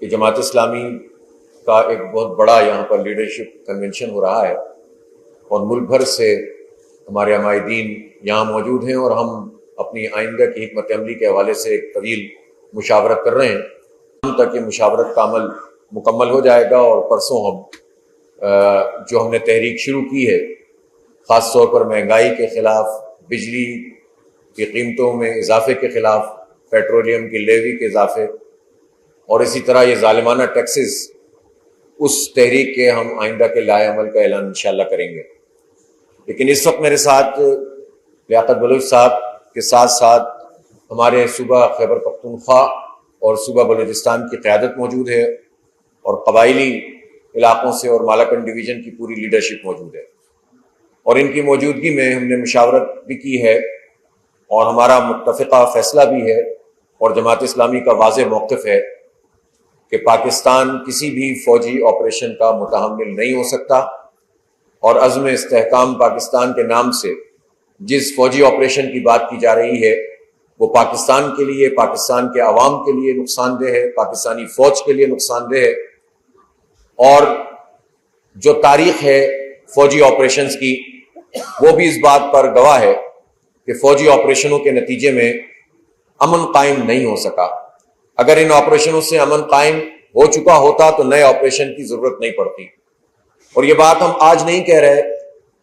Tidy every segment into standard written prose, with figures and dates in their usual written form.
کہ جماعت اسلامی کا ایک بہت بڑا یہاں پر لیڈرشپ کنونشن ہو رہا ہے اور ملک بھر سے ہمارے عمائدین یہاں موجود ہیں اور ہم اپنی آئندہ کی حکمت عملی کے حوالے سے ایک طویل مشاورت کر رہے ہیں تک یہ مشاورت کا عمل مکمل ہو جائے گا اور پرسوں ہم نے تحریک شروع کی ہے خاص طور پر مہنگائی کے خلاف، بجلی کی قیمتوں میں اضافے کے خلاف، پیٹرولیم کی لیوی کے اضافے اور اسی طرح یہ ظالمانہ ٹیکسز، اس تحریک کے ہم آئندہ کے لائے عمل کا اعلان انشاءاللہ کریں گے۔ لیکن اس وقت میرے ساتھ لیاقت بلوچ صاحب کے ساتھ ساتھ ہمارے صوبہ خیبر پختونخوا اور صوبہ بلوچستان کی قیادت موجود ہے اور قبائلی علاقوں سے اور مالاکنڈ ڈویژن کی پوری لیڈرشپ موجود ہے، اور ان کی موجودگی میں ہم نے مشاورت بھی کی ہے اور ہمارا متفقہ فیصلہ بھی ہے اور جماعت اسلامی کا واضح موقف ہے کہ پاکستان کسی بھی فوجی آپریشن کا متحمل نہیں ہو سکتا، اور عزم استحکام پاکستان کے نام سے جس فوجی آپریشن کی بات کی جا رہی ہے وہ پاکستان کے لیے، پاکستان کے عوام کے لیے نقصان دہ ہے، پاکستانی فوج کے لیے نقصان دہ ہے، اور جو تاریخ ہے فوجی آپریشنز کی وہ بھی اس بات پر گواہ ہے کہ فوجی آپریشنوں کے نتیجے میں امن قائم نہیں ہو سکا۔ اگر ان آپریشنوں سے امن قائم ہو چکا ہوتا تو نئے آپریشن کی ضرورت نہیں پڑتی، اور یہ بات ہم آج نہیں کہہ رہے،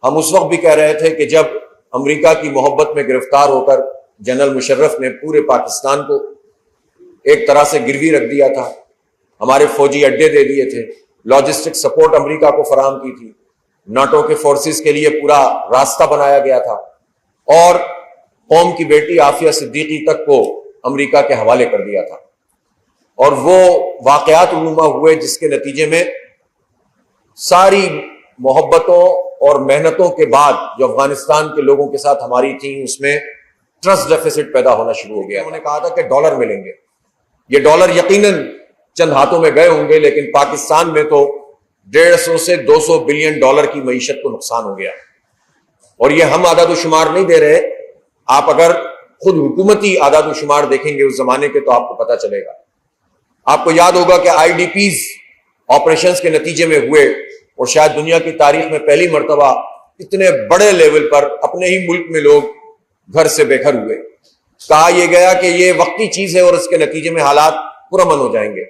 ہم اس وقت بھی کہہ رہے تھے کہ جب امریکہ کی محبت میں گرفتار ہو کر جنرل مشرف نے پورے پاکستان کو ایک طرح سے گروی رکھ دیا تھا، ہمارے فوجی اڈے دے دیے تھے، لاجسٹک سپورٹ امریکہ کو فراہم کی تھی، ناٹو کے فورسز کے لیے پورا راستہ بنایا گیا تھا، اور قوم کی بیٹی عافیہ صدیقی تک کو امریکہ کے حوالے کر دیا تھا، اور وہ واقعات رونما ہوئے جس کے نتیجے میں ساری محبتوں اور محنتوں کے بعد جو افغانستان کے لوگوں کے ساتھ ہماری تھی اس میں ٹرسٹ ڈیفیسٹ پیدا ہونا شروع ہو گیا۔ انہوں نے کہا تھا کہ ڈالر ملیں گے، یہ ڈالر یقیناً چند ہاتھوں میں گئے ہوں گے، لیکن پاکستان میں تو 150 سے 200 بلین ڈالر کی معیشت کو نقصان ہو گیا، اور یہ ہم اعداد و شمار نہیں دے رہے، آپ اگر خود حکومتی اعداد و شمار دیکھیں گے اس زمانے کے تو آپ کو پتہ چلے گا۔ آپ کو یاد ہوگا کہ آئی ڈی پیز آپریشنز کے نتیجے میں ہوئے، اور شاید دنیا کی تاریخ میں پہلی مرتبہ اتنے بڑے لیول پر اپنے ہی ملک میں لوگ گھر سے بے گھر ہوئے۔ کہا یہ گیا کہ یہ وقتی چیز ہے اور اس کے نتیجے میں حالات پرامن ہو جائیں گے۔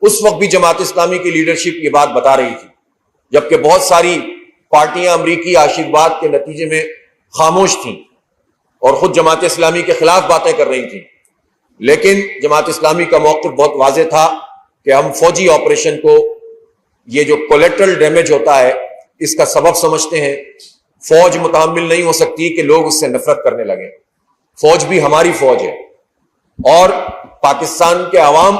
اس وقت بھی جماعت اسلامی کی لیڈرشپ یہ بات بتا رہی تھی، جبکہ بہت ساری پارٹیاں امریکی آشرواد کے نتیجے میں خاموش تھیں اور خود جماعت اسلامی کے خلاف باتیں کر رہی تھیں، لیکن جماعت اسلامی کا موقف بہت واضح تھا کہ ہم فوجی آپریشن کو، یہ جو کولیٹرل ڈیمیج ہوتا ہے، اس کا سبب سمجھتے ہیں۔ فوج متحمل نہیں ہو سکتی کہ لوگ اس سے نفرت کرنے لگیں، فوج بھی ہماری فوج ہے، اور پاکستان کے عوام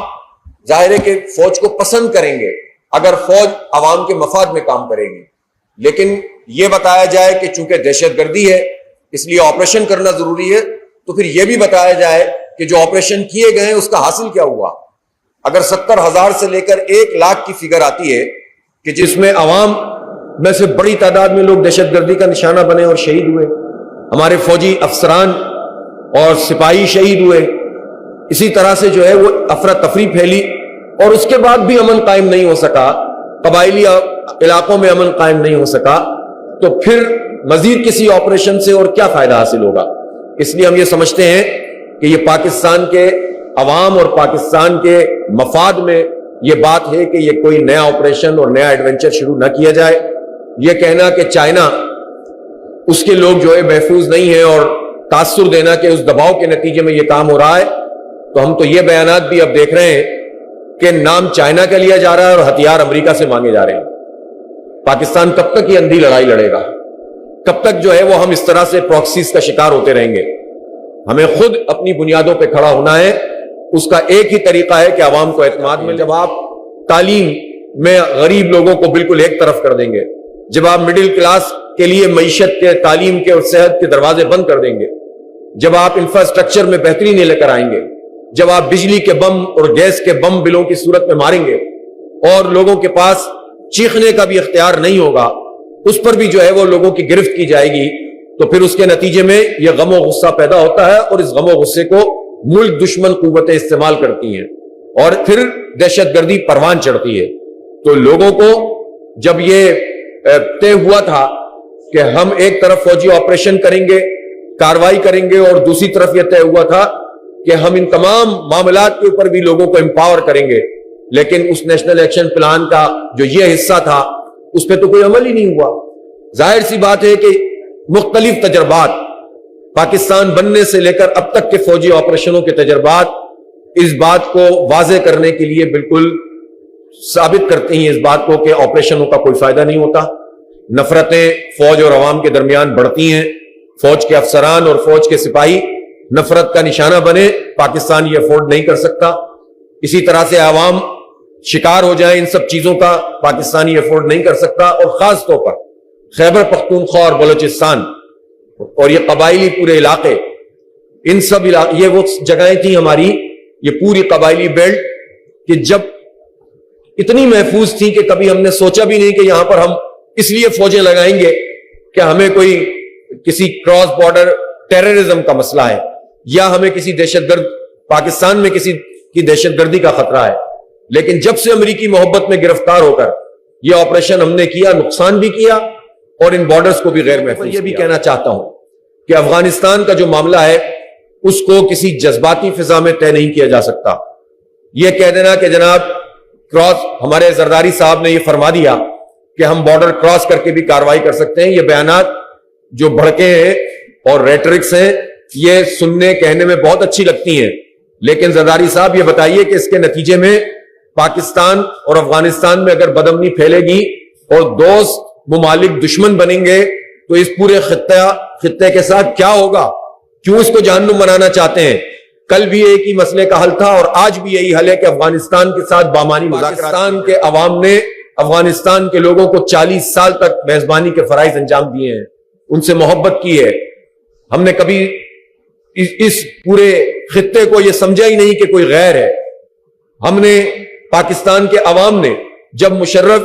ظاہر ہے کہ فوج کو پسند کریں گے اگر فوج عوام کے مفاد میں کام کرے گی، لیکن یہ بتایا جائے کہ چونکہ دہشت گردی ہے اس لیے آپریشن کرنا ضروری ہے، تو پھر یہ بھی بتایا جائے کہ جو آپریشن کیے گئے ہیں اس کا حاصل کیا ہوا۔ اگر 70,000 سے لے کر 1 لاکھ کی فگر آتی ہے کہ جس میں عوام میں سے بڑی تعداد میں لوگ دہشت گردی کا نشانہ بنے اور شہید ہوئے، ہمارے فوجی افسران اور سپاہی شہید ہوئے، اسی طرح سے جو ہے وہ افراتفری پھیلی اور اس کے بعد بھی امن قائم نہیں ہو سکا، قبائلی علاقوں میں امن قائم نہیں ہو سکا، تو پھر مزید کسی آپریشن سے اور کیا فائدہ حاصل ہوگا؟ اس لیے ہم یہ سمجھتے ہیں کہ یہ پاکستان کے عوام اور پاکستان کے مفاد میں یہ بات ہے کہ یہ کوئی نیا آپریشن اور نیا ایڈونچر شروع نہ کیا جائے۔ یہ کہنا کہ چائنا اس کے لوگ جو ہے محفوظ نہیں ہیں اور تاثر دینا کہ اس دباؤ کے نتیجے میں یہ کام ہو رہا ہے، تو ہم تو یہ بیانات بھی اب دیکھ رہے ہیں کہ نام چائنا کا لیا جا رہا ہے اور ہتھیار امریکہ سے مانگے جا رہے ہیں۔ پاکستان کب تک یہ اندھی لڑائی لڑے گا؟ کب تک جو ہے وہ ہم اس طرح سے پراکسیز کا شکار ہوتے رہیں گے؟ ہمیں خود اپنی بنیادوں پہ کھڑا ہونا ہے، اس کا ایک ہی طریقہ ہے کہ عوام کو اعتماد ملے۔ جب آپ تعلیم میں غریب لوگوں کو بالکل ایک طرف کر دیں گے، جب آپ مڈل کلاس کے لیے معیشت کے، تعلیم کے اور صحت کے دروازے بند کر دیں گے، جب آپ انفراسٹرکچر میں بہتری نہیں لے کر آئیں گے، جب آپ بجلی کے بم اور گیس کے بم بلوں کی صورت میں ماریں گے اور لوگوں کے پاس چیخنے کا بھی اختیار نہیں ہوگا، اس پر بھی جو ہے وہ لوگوں کی گرفت کی جائے گی، تو پھر اس کے نتیجے میں یہ غم و غصہ پیدا ہوتا ہے، اور اس غم و غصے کو ملک دشمن قوتیں استعمال کرتی ہیں، اور پھر دہشت گردی پروان چڑھتی ہے. تو لوگوں کو جب یہ طے ہوا تھا کہ ہم ایک طرف فوجی آپریشن کریں گے, کاروائی کریں گے, اور دوسری طرف یہ طے ہوا تھا کہ ہم ان تمام معاملات کے اوپر بھی لوگوں کو امپاور کریں گے, لیکن اس نیشنل ایکشن پلان کا جو یہ حصہ تھا اس پہ تو کوئی عمل ہی نہیں ہوا. ظاہر سی بات ہے کہ مختلف تجربات, پاکستان بننے سے لے کر اب تک کے فوجی آپریشنوں کے تجربات اس بات کو واضح کرنے کے لیے بالکل ثابت کرتے ہیں اس بات کو کہ آپریشنوں کا کوئی فائدہ نہیں ہوتا. نفرتیں فوج اور عوام کے درمیان بڑھتی ہیں. فوج کے افسران اور فوج کے سپاہی نفرت کا نشانہ بنے, پاکستان یہ افورڈ نہیں کر سکتا. اسی طرح سے عوام شکار ہو جائیں ان سب چیزوں کا, پاکستان یہ افورڈ نہیں کر سکتا. اور خاص طور پر خیبر پختونخوا اور بلوچستان اور یہ قبائلی پورے علاقے, ان سب یہ وہ جگہیں تھیں ہماری, یہ پوری قبائلی بیلٹ کہ جب اتنی محفوظ تھی کہ کبھی ہم نے سوچا بھی نہیں کہ یہاں پر ہم اس لیے فوجیں لگائیں گے کہ ہمیں کوئی کسی کراس بارڈر ٹیررزم کا مسئلہ ہے, یا ہمیں کسی دہشت گرد پاکستان میں کسی کی دہشت گردی کا خطرہ ہے. لیکن جب سے امریکی محبت میں گرفتار ہو کر یہ آپریشن ہم نے کیا, نقصان بھی کیا اور ان بارڈرز کو بھی غیر محفوظ. یہ بھی کہنا چاہتا ہوں کہ افغانستان کا جو معاملہ ہے اس کو کسی جذباتی فضا میں طے نہیں کیا جا سکتا. یہ کہہ دینا کہ جناب کراس, ہمارے زرداری صاحب نے یہ فرما دیا کہ ہم بارڈر کراس کر کے بھی کاروائی کر سکتے ہیں, یہ بیانات جو بھڑکے ہیں اور ریٹرکس ہیں یہ سننے کہنے میں بہت اچھی لگتی ہیں, لیکن زرداری صاحب یہ بتائیے کہ اس کے نتیجے میں پاکستان اور افغانستان میں اگر بدامنی پھیلے گی اور دوست ممالک دشمن بنیں گے تو اس پورے خطے کے ساتھ کیا ہوگا؟ کیوں اس کو جہنم بنانا چاہتے ہیں؟ کل بھی ایک ہی مسئلے کا حل تھا اور آج بھی یہی حل ہے کہ افغانستان کے ساتھ بامانی مذاکرات. پاکستان کے عوام نے افغانستان کے لوگوں کو 40 سال تک میزبانی کے فرائض انجام دیے ہیں, ان سے محبت کی ہے. ہم نے کبھی اس پورے خطے کو یہ سمجھا ہی نہیں کہ کوئی غیر ہے. ہم نے پاکستان کے عوام نے جب مشرف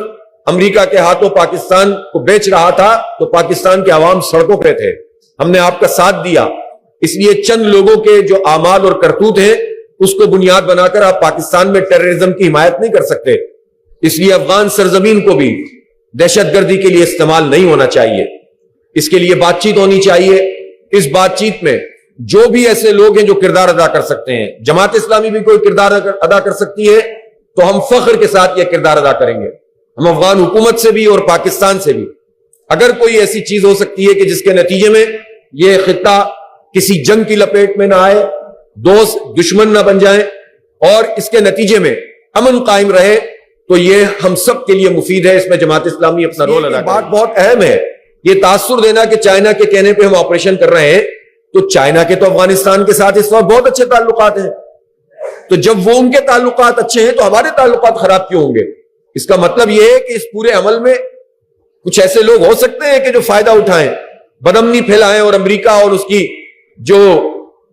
امریکہ کے ہاتھوں پاکستان کو بیچ رہا تھا تو پاکستان کے عوام سڑکوں پہ تھے, ہم نے آپ کا ساتھ دیا. اس لیے چند لوگوں کے جو اعمال اور کرتوت ہیں اس کو بنیاد بنا کر آپ پاکستان میں ٹیررزم کی حمایت نہیں کر سکتے. اس لیے افغان سرزمین کو بھی دہشت گردی کے لیے استعمال نہیں ہونا چاہیے. اس کے لیے بات چیت ہونی چاہیے. اس بات چیت میں جو بھی ایسے لوگ ہیں جو کردار ادا کر سکتے ہیں, جماعت اسلامی بھی کوئی کردار ادا کر سکتی ہے تو ہم فخر کے ساتھ یہ کردار ادا کریں گے. ہم افغان حکومت سے بھی اور پاکستان سے بھی اگر کوئی ایسی چیز ہو سکتی ہے کہ جس کے نتیجے میں یہ خطہ کسی جنگ کی لپیٹ میں نہ آئے, دوست دشمن نہ بن جائیں اور اس کے نتیجے میں امن قائم رہے, تو یہ ہم سب کے لیے مفید ہے. اس میں جماعت اسلامی اپنا رول ادا کرے. بات بہت اہم ہے. یہ تاثر دینا کہ چائنا کے کہنے پہ ہم آپریشن کر رہے ہیں, تو چائنا کے تو افغانستان کے ساتھ اس وقت بہت اچھے تعلقات ہیں, تو جب وہ ان کے تعلقات اچھے ہیں تو ہمارے تعلقات خراب کیوں ہوں گے؟ اس کا مطلب یہ ہے کہ اس پورے عمل میں کچھ ایسے لوگ ہو سکتے ہیں کہ جو فائدہ اٹھائیں, بدامنی پھیلائیں اور امریکہ اور اس کی جو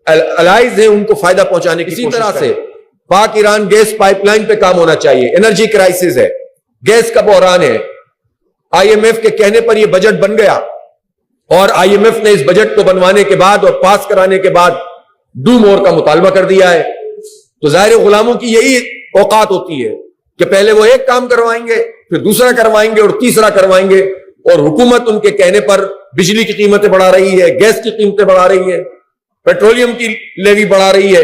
الائز ہیں ان کو فائدہ پہنچانے کی. اسی طرح سے پاک ایران گیس پائپ لائن پہ کام ہونا چاہیے. انرجی کرائسس ہے, گیس کا بحران ہے. آئی ایم ایف کے کہنے پر یہ بجٹ بن گیا اور آئی ایم ایف نے اس بجٹ کو بنوانے کے بعد اور پاس کرانے کے بعد ڈو مور کا مطالبہ کر دیا ہے. تو ظاہر غلاموں کی یہی اوقات ہوتی ہے کہ پہلے وہ ایک کام کروائیں گے, پھر دوسرا کروائیں گے اور تیسرا کروائیں گے, اور حکومت ان کے کہنے پر بجلی کی قیمتیں بڑھا رہی ہے, گیس کی قیمتیں بڑھا رہی ہے, پیٹرولیم کی لیوی بڑھا رہی ہے.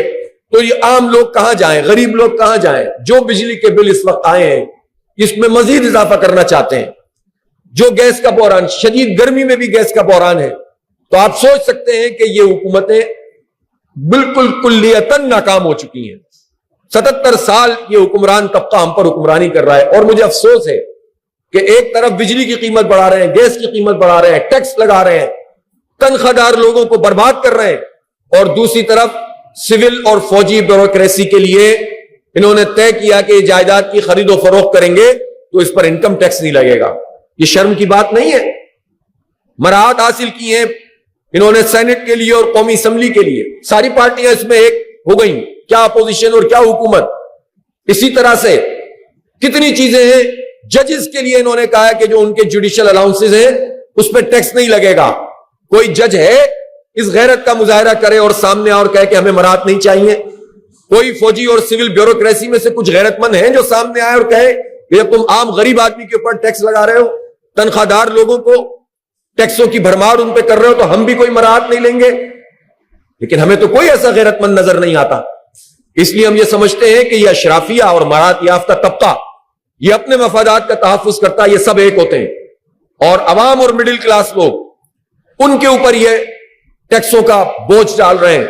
تو یہ عام لوگ کہاں جائیں, غریب لوگ کہاں جائیں جو بجلی کے بل اس وقت آئے ہیں اس میں مزید اضافہ کرنا چاہتے ہیں, جو گیس کا بحران, شدید گرمی میں بھی گیس کا بحران ہے. تو آپ سوچ سکتے ہیں کہ یہ حکومتیں بالکل کلیتاً ناکام ہو چکی ہیں. 77 سال یہ حکمران طبقہ ہم پر حکمرانی کر رہا ہے, اور مجھے افسوس ہے کہ ایک طرف بجلی کی قیمت بڑھا رہے ہیں, گیس کی قیمت بڑھا رہے ہیں, ٹیکس لگا رہے ہیں, تنخواہ دار لوگوں کو برباد کر رہے ہیں, اور دوسری طرف سول اور فوجی بیوروکریسی کے لیے انہوں نے طے کیا کہ جائیداد کی خرید و فروخت کریں گے تو اس پر انکم ٹیکس نہیں لگے گا. یہ شرم کی بات نہیں ہے. مراحت حاصل کی ہیں انہوں نے سینٹ کے لیے اور قومی اسمبلی کے لیے, ساری پارٹیاں اس میں ایک ہو گئیں, کیا اپوزیشن اور کیا حکومت. اسی طرح سے کتنی چیزیں ہیں. ججز کے لیے انہوں نے کہا کہ جو ان کے جوڈیشل الاؤنسز ہیں اس پہ ٹیکس نہیں لگے گا. کوئی جج ہے اس غیرت کا مظاہرہ کرے اور سامنے اور کہے کہ ہمیں مراحت نہیں چاہیے؟ کوئی فوجی اور سول بیوروکریسی میں سے کچھ غیرت مند ہیں جو سامنے آئے اور کہے کہ جب تم عام غریب آدمی کے اوپر ٹیکس لگا رہے ہو، تنخواہ دار لوگوں کو ٹیکسوں کی بھرمار ان پہ کر رہے ہو، تو ہم بھی کوئی مراحت نہیں لیں گے؟ لیکن ہمیں تو کوئی ایسا غیرت مند نظر نہیں آتا. اس لیے ہم یہ سمجھتے ہیں کہ یہ اشرافیہ اور مراحت یافتہ طبقہ یہ اپنے مفادات کا تحفظ کرتا ہے، یہ سب ایک ہوتے ہیں، اور عوام اور مڈل کلاس لوگ ان کے اوپر یہ ٹیکسوں کا بوجھ ڈال رہے ہیں.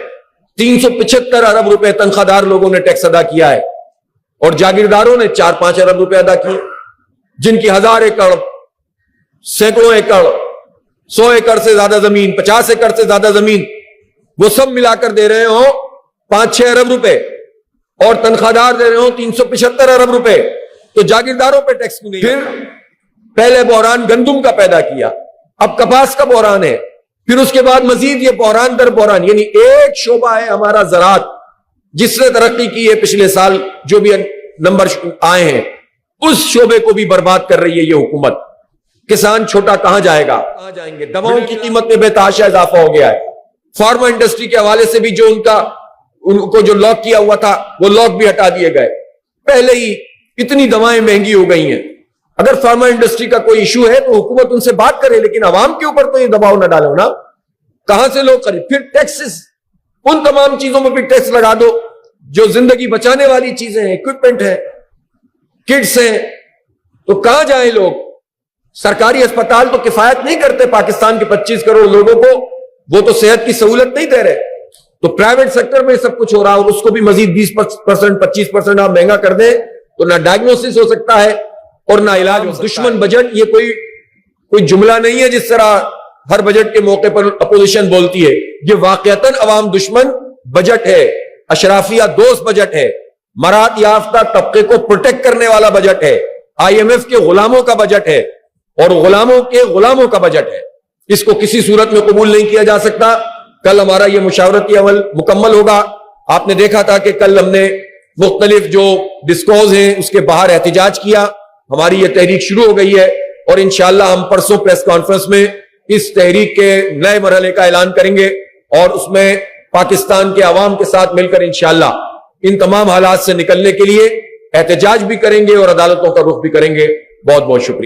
375 ارب روپے تنخواہ دار لوگوں نے ٹیکس ادا کیا ہے اور جاگیرداروں نے 4-5 ارب روپے ادا کیے، جن کی 1000 ایکڑ، سینکڑوں ایکڑ، 100 ایکڑ سے زیادہ زمین، 50 ایکڑ سے زیادہ زمین، وہ سب ملا کر دے رہے ہوں 5-6 ارب روپے اور تنخواہ دار دے رہے ہوں 375 ارب روپے، تو جاگیرداروں پہ ٹیکس کیوں نہیں؟ پھر پہلے بحران گندم کا پیدا کیا، اب کپاس کا بحران ہے، پھر اس کے بعد مزید یہ بحران در بحران. یعنی ایک شعبہ ہے ہمارا زراعت جس نے ترقی کی ہے پچھلے سال جو بھی نمبر آئے ہیں، اس شعبے کو بھی برباد کر رہی ہے یہ حکومت. کسان چھوٹا کہاں جائے گا؟ کہاں جائیں گے؟ دواؤں کی قیمت میں بے تحاشا اضافہ ہو گیا ہے. فارما انڈسٹری کے حوالے سے بھی جو ان کو جو لاک کیا ہوا تھا وہ لاک بھی ہٹا دیے گئے. پہلے ہی اتنی دوائیں مہنگی ہو گئی ہیں. اگر فارما انڈسٹری کا کوئی ایشو ہے تو حکومت ان سے بات کرے، لیکن عوام کے اوپر تو یہ دباؤ نہ ڈالو نا. کہاں سے لوگ خرید؟ پھر ٹیکسز، ان تمام چیزوں میں بھی ٹیکس لگا دو جو زندگی بچانے والی چیزیں ہیں، اکوپمنٹ ہے، کٹس ہیں، تو کہاں جائیں لوگ؟ سرکاری اسپتال تو کفایت نہیں کرتے پاکستان کے 25 کروڑ لوگوں کو، وہ تو صحت کی سہولت نہیں دے رہے. تو پرائیویٹ سیکٹر میں سب کچھ ہو رہا اور اس کو بھی مزید 20% 25% آپ مہنگا کر دیں تو نہ ڈائگنوسس ہو سکتا ہے اور نہ علاج ہو سکتا ہے. دشمن بجٹ یہ کوئی جملہ نہیں ہے جس طرح ہر بجٹ کے موقع پر اپوزیشن بولتی ہے. یہ واقعتاً عوام دشمن بجٹ ہے، اشرافیہ دوست بجٹ ہے، مراحت یافتہ طبقے کو پروٹیکٹ کرنے والا بجٹ ہے، IMF کے غلاموں کا بجٹ ہے اور غلاموں کے غلاموں کا بجٹ ہے. اس کو کسی صورت میں قبول نہیں کیا جا سکتا. کل ہمارا یہ مشاورتی عمل مکمل ہوگا. آپ نے دیکھا تھا کہ کل ہم نے مختلف جو ڈسکوز ہیں اس کے باہر احتجاج کیا. ہماری یہ تحریک شروع ہو گئی ہے اور انشاءاللہ ہم پرسوں پریس کانفرنس میں اس تحریک کے نئے مرحلے کا اعلان کریں گے اور اس میں پاکستان کے عوام کے ساتھ مل کر انشاءاللہ ان تمام حالات سے نکلنے کے لیے احتجاج بھی کریں گے اور عدالتوں کا رخ بھی کریں گے. بہت بہت شکریہ.